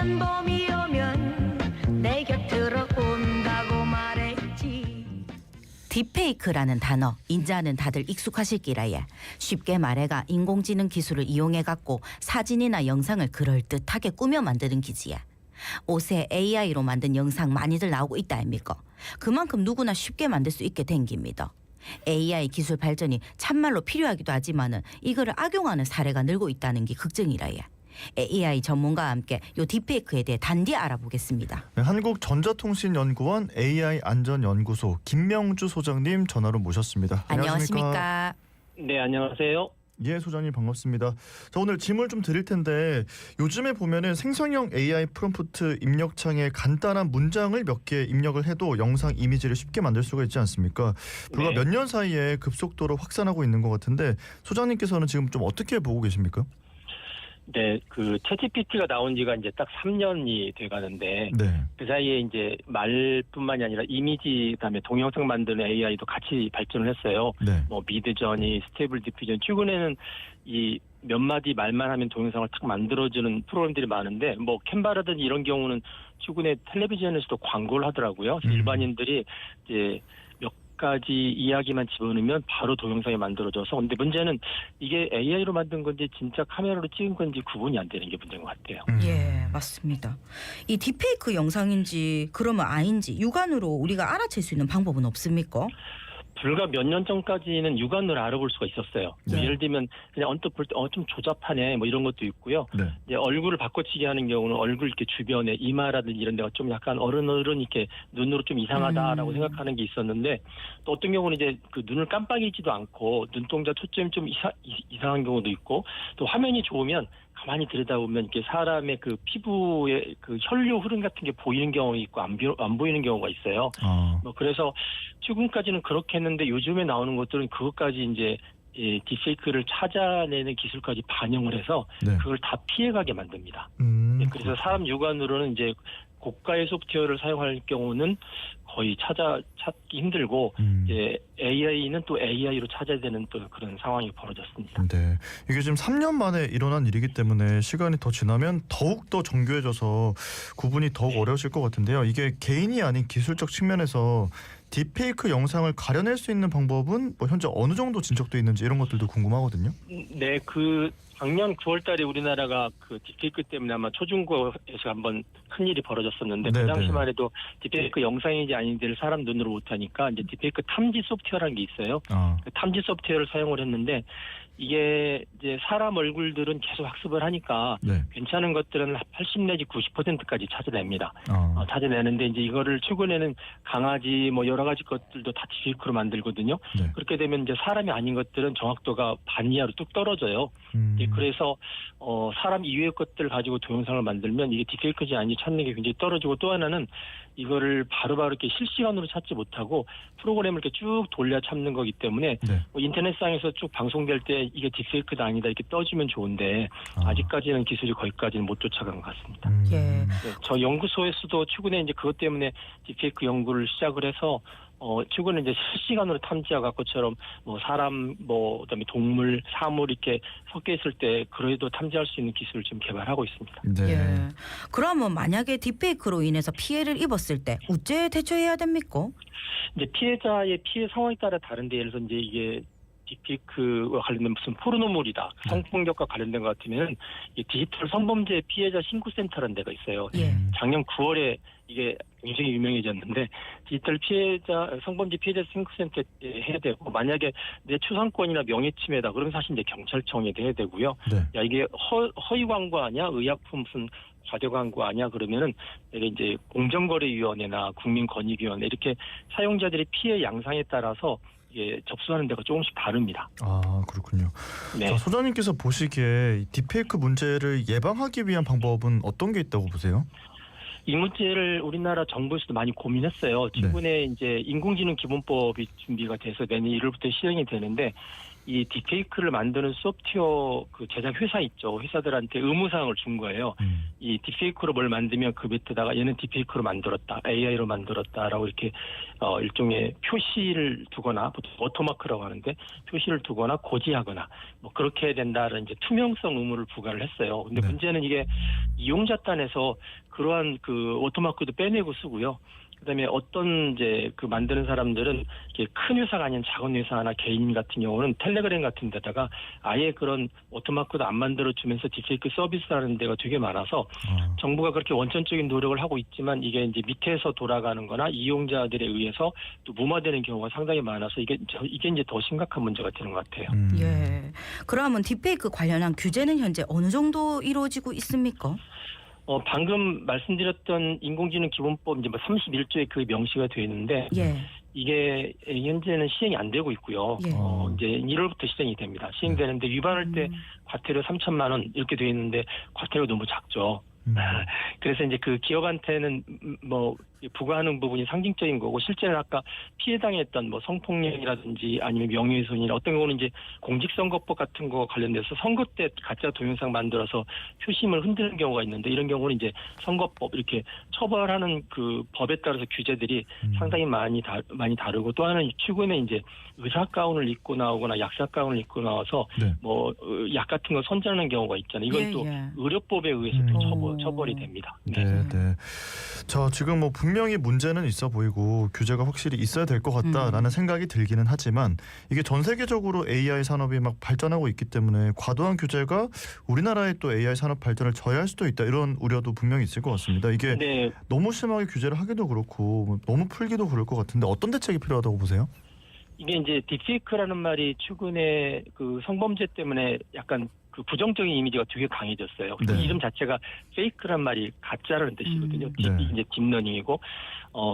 오는 봄이 오면 내 곁으로 온다고 말했지. 딥페이크라는 단어 인자는 다들 익숙하실 기라예. 쉽게 말해가 인공지능 기술을 이용해갖고 사진이나 영상을 그럴듯하게 꾸며 만드는 기지야. 옷에 AI로 만든 영상 많이들 나오고 있다 아닙니까? 그만큼 누구나 쉽게 만들 수 있게 된 겁니다. AI 기술 발전이 참말로 필요하기도 하지만은 이거를 악용하는 사례가 늘고 있다는 게 걱정이라예. AI 전문가와 함께 요 딥페이크에 대해 단디 알아보겠습니다. 네, 한국전자통신연구원 AI안전연구소 김명주 소장님 전화로 모셨습니다. 안녕하십니까? 네, 안녕하세요. 예, 소장님 반갑습니다. 자, 오늘 질문 좀 드릴 텐데 요즘에 보면은 생성형 AI 프롬프트 입력창에 간단한 문장을 몇 개 입력을 해도 영상 이미지를 쉽게 만들 수가 있지 않습니까? 불과 네. 몇 년 사이에 급속도로 확산하고 있는 것 같은데 소장님께서는 지금 좀 어떻게 보고 계십니까? 네, 그 챗GPT가 나온 지가 이제 딱 3년이 돼 가는데 네. 그 사이에 이제 말뿐만이 아니라 이미지 그다음에 동영상 만드는 AI도 같이 발전을 했어요. 네. 뭐 미드저니, 스테이블 디퓨전 최근에는 이 몇 마디 말만 하면 동영상을 탁 만들어주는 프로그램들이 많은데 뭐 캔바라든지 이런 경우는 최근에 텔레비전에서도 광고를 하더라고요. 그래서 일반인들이 이제 몇 가지 이야기만 집어넣으면 바로 동영상이 만들어져서 근데 문제는 이게 AI로 만든 건지 진짜 카메라로 찍은 건지 구분이 안 되는 게 문제인 것 같아요. 예, 맞습니다. 이 딥페이크 영상인지 그러면 아닌지 육안으로 우리가 알아챌 수 있는 방법은 없습니까? 불과 몇 년 전까지는 육안으로 알아볼 수가 있었어요. 네. 예를 들면 그냥 언뜻 볼 때 좀 조잡하네 뭐 이런 것도 있고요. 네. 이제 얼굴을 바꿔치기 하는 경우는 얼굴 이렇게 주변에 이마라든지 이런 데가 좀 약간 어른어른 이렇게 눈으로 좀 이상하다라고 생각하는 게 있었는데 또 어떤 경우는 이제 그 눈을 깜빡이지도 않고 눈동자 초점이 좀 이상한 경우도 있고 또 화면이 좋으면 가만히 들여다보면 이렇게 사람의 그 피부의 그 혈류 흐름 같은 게 보이는 경우가 있고 안 보이는 경우가 있어요. 뭐 그래서 최근까지는 그렇게 했는데 요즘에 나오는 것들은 그것까지 이제 딥페이크를 찾아내는 기술까지 반영을 해서 네. 그걸 다 피해가게 만듭니다. 그래서 사람 육안으로는 이제 고가의 소프트웨어를 사용할 경우는 거의 찾기 힘들고 이제 AI는 또 AI로 찾아야 되는 또 그런 상황이 벌어졌습니다. 네, 이게 지금 3년 만에 일어난 일이기 때문에 시간이 더 지나면 더욱 더 정교해져서 구분이 더욱 어려우실 것 같은데요. 이게 개인이 아닌 기술적 측면에서 딥페이크 영상을 가려낼 수 있는 방법은 뭐 현재 어느 정도 진척돼 있는지 이런 것들도 궁금하거든요. 네, 그 작년 9월달에 우리나라가 그 딥페이크 때문에 아마 초중고에서 한번 큰 일이 벌어졌었는데 네, 그 당시만 네. 해도 딥페이크 영상인지 아닌지를 사람 눈으로 못하니까 이제 딥페이크 탐지 소프트웨어라는 게 있어요. 그 탐지 소프트웨어를 사용을 했는데 이게 이제 사람 얼굴들은 계속 학습을 하니까 네. 괜찮은 것들은 80 내지 90%까지 찾아냅니다. 아. 찾아내는데 이제 이거를 최근에는 강아지 뭐 여러 가지 것들도 다 딥페이크로 만들거든요. 네. 그렇게 되면 이제 사람이 아닌 것들은 정확도가 반 이하로 뚝 떨어져요. 그래서 사람 이외의 것들 가지고 동영상을 만들면 이게 딥페이크지 아닌지 찾는 게 굉장히 떨어지고 또 하나는 이거를 바로바로 이렇게 실시간으로 찾지 못하고 프로그램을 이렇게 쭉 돌려 찾는 거기 때문에 네. 뭐 인터넷상에서 쭉 방송될 때 이게 딥페이크다 아니다 이렇게 떠주면 좋은데 아직까지는 기술이 거기까지는 못 쫓아간 것 같습니다. 예. 네, 저 연구소에서도 최근에 이제 그것 때문에 딥페이크 연구를 시작을 해서 최근에 이제 실시간으로 탐지하고처럼 뭐 사람 뭐 그다음에 동물, 사물 이렇게 섞여 있을 때 그래도 탐지할 수 있는 기술을 지금 개발하고 있습니다. 네. 예. 그러면 만약에 딥페이크로 인해서 피해를 입었을 때 어째 대처해야 됩니까? 이제 피해자의 피해 상황에 따라 다른데 예를 들어서 이제 이게 딥페이크와 관련된 무슨 포르노물이다, 성폭력과 관련된 것 같으면 이 디지털 성범죄 피해자 신고센터라는 데가 있어요. 예. 작년 9월에 이게 굉장히 유명해졌는데 디지털 피해자 성범죄 피해자 신고센터에 해야 되고 만약에 내 초상권이나 명예침해다 그러면 사실 이제 경찰청에 해야 되고요. 네. 야 이게 허위 광고 아니야? 의약품 무슨 과대 광고 아니야? 그러면은 이게 이제 공정거래위원회나 국민권익위원회 이렇게 사용자들의 피해 양상에 따라서 이게 접수하는 데가 조금씩 다릅니다. 아, 그렇군요. 네. 자, 소장님께서 보시기에 딥페이크 문제를 예방하기 위한 방법은 어떤 게 있다고 보세요? 이 문제를 우리나라 정부에서도 많이 고민했어요. 최근에 이제 인공지능 기본법이 준비가 돼서 내년 1월부터 시행이 되는데 이 딥페이크를 만드는 소프트웨어 그 제작 회사 있죠. 회사들한테 의무사항을 준 거예요. 이 딥페이크로 뭘 만들면 그 밑에다가 얘는 딥페이크로 만들었다, AI로 만들었다라고 이렇게 일종의 표시를 두거나 보통 워터마크라고 하는데 표시를 두거나 고지하거나 뭐 그렇게 해야 된다는 이제 투명성 의무를 부과를 했어요. 근데 네. 문제는 이게 이용자 단에서 그러한 그 워터마크도 빼내고 쓰고요. 그다음에 어떤 이제 그 만드는 사람들은 이렇게 큰 회사가 아닌 작은 회사나 개인 같은 경우는 텔레그램 같은 데다가 아예 그런 워터마크도 안 만들어주면서 딥페이크 서비스하는 데가 되게 많아서 정부가 그렇게 원천적인 노력을 하고 있지만 이게 이제 밑에서 돌아가는 거나 이용자들에 의해서 또 무마되는 경우가 상당히 많아서 이게 이제 더 심각한 문제가 되는 것 같아요. 예. 그러면 딥페이크 관련한 규제는 현재 어느 정도 이루어지고 있습니까? 방금 말씀드렸던 인공지능 기본법 이제 뭐 31조에 그 명시가 되어 있는데 예. 이게 현재는 시행이 안 되고 있고요. 예. 이제 1월부터 시행이 됩니다. 시행되는데 위반할 때 과태료 3천만 원 이렇게 되어 있는데 과태료가 너무 작죠. 그래서 이제 그 기업한테는 뭐 부과하는 부분이 상징적인 거고 실제는 아까 피해 당했던 뭐 성폭력이라든지 아니면 명예훼손이나 어떤 경우는 이제 공직선거법 같은 거 관련돼서 선거 때 가짜 동영상 만들어서 표심을 흔드는 경우가 있는데 이런 경우는 이제 선거법 이렇게 처벌하는 그 법에 따라서 규제들이 상당히 많이 다르고 또 하나는 최근에 이제 의사 가운을 입고 나오거나 약사 가운을 입고 나와서 네. 뭐 약 같은 거 선전하는 경우가 있잖아요. 이건 예, 또 예. 의료법에 의해서 또 처벌이 됩니다. 네, 네. 자, 지금 뭐 분명히 문제는 있어 보이고 규제가 확실히 있어야 될 것 같다라는 생각이 들기는 하지만 이게 전 세계적으로 AI 산업이 막 발전하고 있기 때문에 과도한 규제가 우리나라의 또 AI 산업 발전을 저해할 수도 있다 이런 우려도 분명히 있을 것 같습니다. 이게 네. 너무 심하게 규제를 하기도 그렇고 너무 풀기도 그럴 것 같은데 어떤 대책이 필요하다고 보세요? 이게 이제 딥페이크라는 말이 최근에 그 성범죄 때문에 약간 그 부정적인 이미지가 되게 강해졌어요. 그 네. 이름 자체가 페이크란 말이 가짜라는 뜻이거든요. 네. 이제 딥러닝이고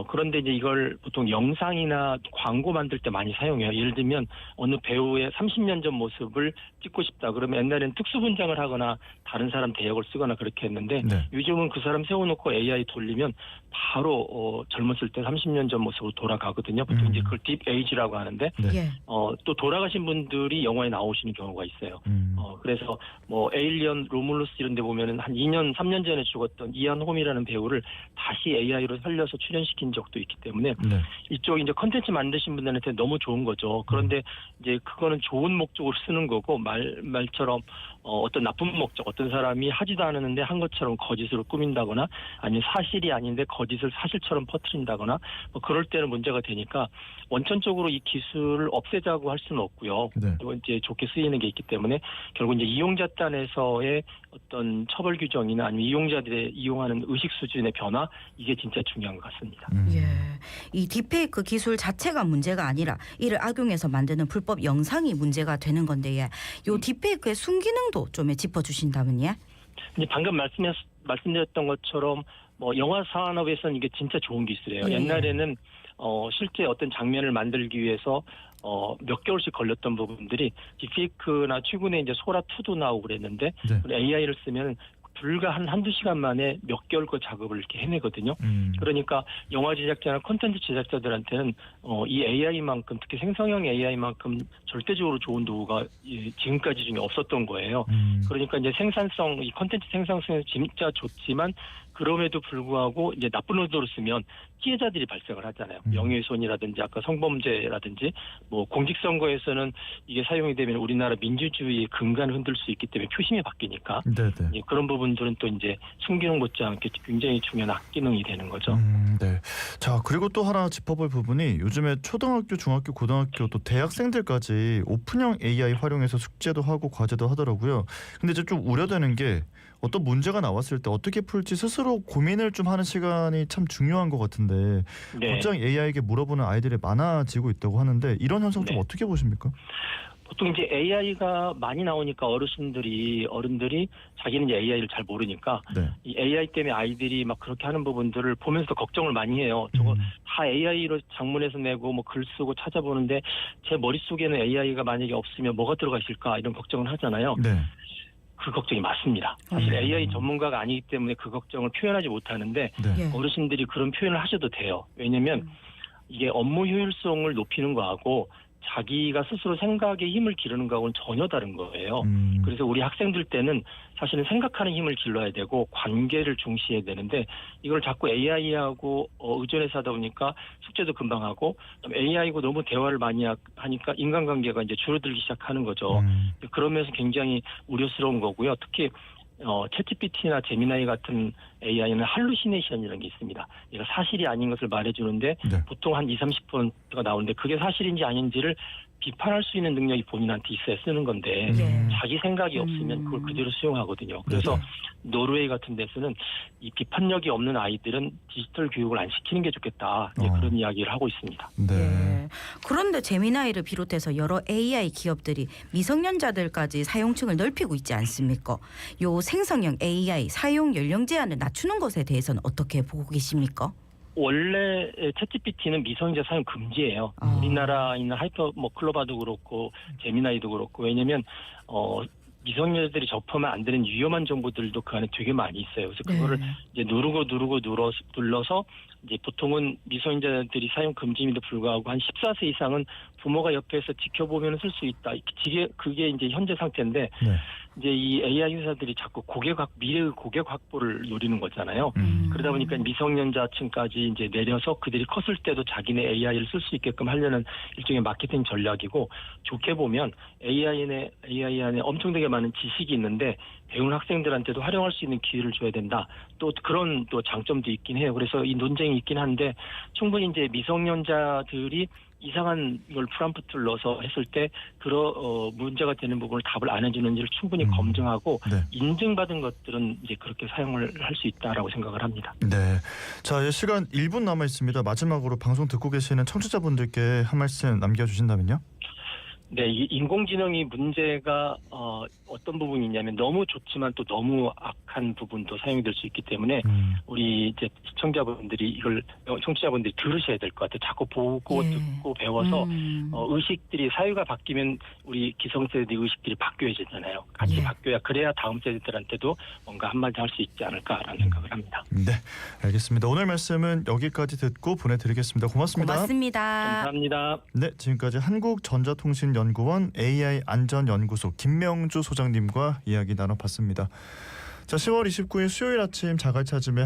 그런데 이제 이걸 보통 영상이나 광고 만들 때 많이 사용해요. 예를 들면 어느 배우의 30년 전 모습을 찍고 싶다. 그러면 옛날에는 특수분장을 하거나 다른 사람 대역을 쓰거나 그렇게 했는데 네. 요즘은 그 사람 세워놓고 AI 돌리면 바로 젊었을 때 30년 전 모습으로 돌아가거든요. 보통 이제 그걸 딥 에이지라고 하는데 네. 예. 또 돌아가신 분들이 영화에 나오시는 경우가 있어요. 그래서 뭐 에일리언, 로물루스 이런 데 보면은 한 2년, 3년 전에 죽었던 이안 홈이라는 배우를 다시 AI로 살려서 출연시킨 적도 있기 때문에 네. 이쪽 이제 컨텐츠 만드신 분들한테 너무 좋은 거죠. 그런데 이제 그거는 좋은 목적으로 쓰는 거고 말처럼 어떤 나쁜 목적, 어떤 사람이 하지도 않았는데 한 것처럼 거짓으로 꾸민다거나 아니면 사실이 아닌데 거짓을 사실처럼 퍼뜨린다거나 뭐 그럴 때는 문제가 되니까 원천적으로 이 기술을 없애자고 할 수는 없고요. 네. 또 이제 좋게 쓰이는 게 있기 때문에 결국 이제 이용자 단에서의 어떤 처벌 규정이나 아니면 이용자들의 이용하는 의식 수준의 변화 이게 진짜 중요한 것 같습니다. 예. 이 딥페이크 기술 자체가 문제가 아니라 이를 악용해서 만드는 불법 영상이 문제가 되는 건데 요 딥페이크의 순기능도 좀 짚어주신다면요? 이제 방금 말씀드렸던 것처럼 뭐 영화 산업에서는 이게 진짜 좋은 기술이에요. 예. 옛날에는 실제 어떤 장면을 만들기 위해서 몇 개월씩 걸렸던 부분들이 딥페이크나 최근에 이제 소라2도 나오고 그랬는데 네. AI를 쓰면 불과 한두 시간 만에 몇 개월 거 작업을 이렇게 해내거든요. 그러니까 영화 제작자나 콘텐츠 제작자들한테는 이 AI만큼 특히 생성형 AI만큼 절대적으로 좋은 도구가 지금까지 중에 없었던 거예요. 그러니까 이제 생산성, 이 콘텐츠 생산성이 진짜 좋지만 그럼에도 불구하고 이제 나쁜 의도로 쓰면 피해자들이 발생을 하잖아요. 명예훼손이라든지 아까 성범죄라든지 뭐 공직선거에서는 이게 사용이 되면 우리나라 민주주의의 근간을 흔들 수 있기 때문에 표심이 바뀌니까 네네. 그런 부분들은 또 이제 순기능 못지않게 굉장히 중요한 악기능이 되는 거죠. 네. 자, 그리고 또 하나 짚어볼 부분이 요즘에 초등학교, 중학교, 고등학교 또 대학생들까지 오픈형 AI 활용해서 숙제도 하고 과제도 하더라고요. 근데 이제 좀 우려되는 게 어떤 문제가 나왔을 때 어떻게 풀지 스스로 고민을 좀 하는 시간이 참 중요한 것 같은데 네. 곧장 AI에게 물어보는 아이들이 많아지고 있다고 하는데 이런 현상 좀 네. 어떻게 보십니까? 보통 이제 AI가 많이 나오니까 어른들이 자기는 이제 AI를 잘 모르니까 네. 이 AI 때문에 아이들이 막 그렇게 하는 부분들을 보면서 걱정을 많이 해요. 저거 다 AI로 작문해서 내고 뭐 글 쓰고 찾아보는데 제 머릿속에는 AI가 만약에 없으면 뭐가 들어가 있을까 이런 걱정을 하잖아요. 네. 그 걱정이 맞습니다. 사실 AI 전문가가 아니기 때문에 그 걱정을 표현하지 못하는데 네. 예. 어르신들이 그런 표현을 하셔도 돼요. 왜냐하면 이게 업무 효율성을 높이는 거하고 자기가 스스로 생각의 힘을 기르는 거하고는 전혀 다른 거예요. 그래서 우리 학생들 때는 사실은 생각하는 힘을 길러야 되고 관계를 중시해야 되는데 이걸 자꾸 AI하고 의존해서 하다 보니까 숙제도 금방 하고 AI하고 너무 대화를 많이 하니까 인간관계가 이제 줄어들기 시작하는 거죠. 그러면서 굉장히 우려스러운 거고요. 특히 챗GPT나 제미나이 같은 AI는 할루시네이션이라는 게 있습니다. 얘가 사실이 아닌 것을 말해주는데 네. 보통 한 20-30%가 나오는데 그게 사실인지 아닌지를 비판할 수 있는 능력이 본인한테 있어야 쓰는 건데 자기 생각이 없으면 그걸 그대로 수용하거든요. 그래서 네네. 노르웨이 같은 데서는 이 비판력이 없는 아이들은 디지털 교육을 안 시키는 게 좋겠다. 그런 이야기를 하고 있습니다. 네. 예. 그런데 제미나이를 비롯해서 여러 AI 기업들이 미성년자들까지 사용층을 넓히고 있지 않습니까? 요 생성형 AI 사용 연령 제한을 낮추는 것에 대해서는 어떻게 보고 계십니까? 원래 챗GPT는 미성년자 사용 금지예요. 우리나라에 있는 클로바도 그렇고 제미나이도 그렇고 왜냐면 미성년자들이 접하면 안 되는 위험한 정보들도 그 안에 되게 많이 있어요. 그래서 그거를 이제 눌러서 이제 보통은 미성년자들이 사용 금지임에도 불구하고 한 14세 이상은 부모가 옆에서 지켜보면 쓸 수 있다. 그게 이제 현재 상태인데 네. 이제 이 AI 회사들이 자꾸 미래의 고객 확보를 노리는 거잖아요. 그러다 보니까 미성년자층까지 이제 내려서 그들이 컸을 때도 자기네 AI를 쓸 수 있게끔 하려는 일종의 마케팅 전략이고 좋게 보면 AI 안에 엄청나게 많은 지식이 있는데 배우는 학생들한테도 활용할 수 있는 기회를 줘야 된다. 또 그런 또 장점도 있긴 해요. 그래서 이 논쟁이 있긴 한데 충분히 이제 미성년자들이 이상한 걸 프롬프트를 넣어서 했을 때 문제가 되는 부분을 답을 안 해주는지를 충분히 검증하고 네. 인증받은 것들은 이제 그렇게 사용을 할 수 있다라고 생각을 합니다. 네. 자, 시간 1분 남아 있습니다. 마지막으로 방송 듣고 계시는 청취자분들께 한 말씀 남겨주신다면요? 네, 이 인공지능이 문제가 어떤 부분이 있냐면 너무 좋지만 또 너무 악한 부분도 사용이 될 수 있기 때문에 우리 이제 청취자분들이 들으셔야 될 것 같아요. 자꾸 보고 듣고 배워서 의식들이 사회가 바뀌면 우리 기성세대 의식들이 바뀌어야 되잖아요. 같이 바뀌어야 그래야 다음 세대들한테도 뭔가 한마디 할 수 있지 않을까라는 생각을 합니다. 네, 알겠습니다. 오늘 말씀은 여기까지 듣고 보내드리겠습니다. 고맙습니다. 고맙습니다. 감사합니다. 네, 지금까지 한국전자통신연구원 AI 안전연구소 김명주 소장님과 이야기 나눠봤습니다. 자, 10월 29일 수요일 아침 자갈찾음에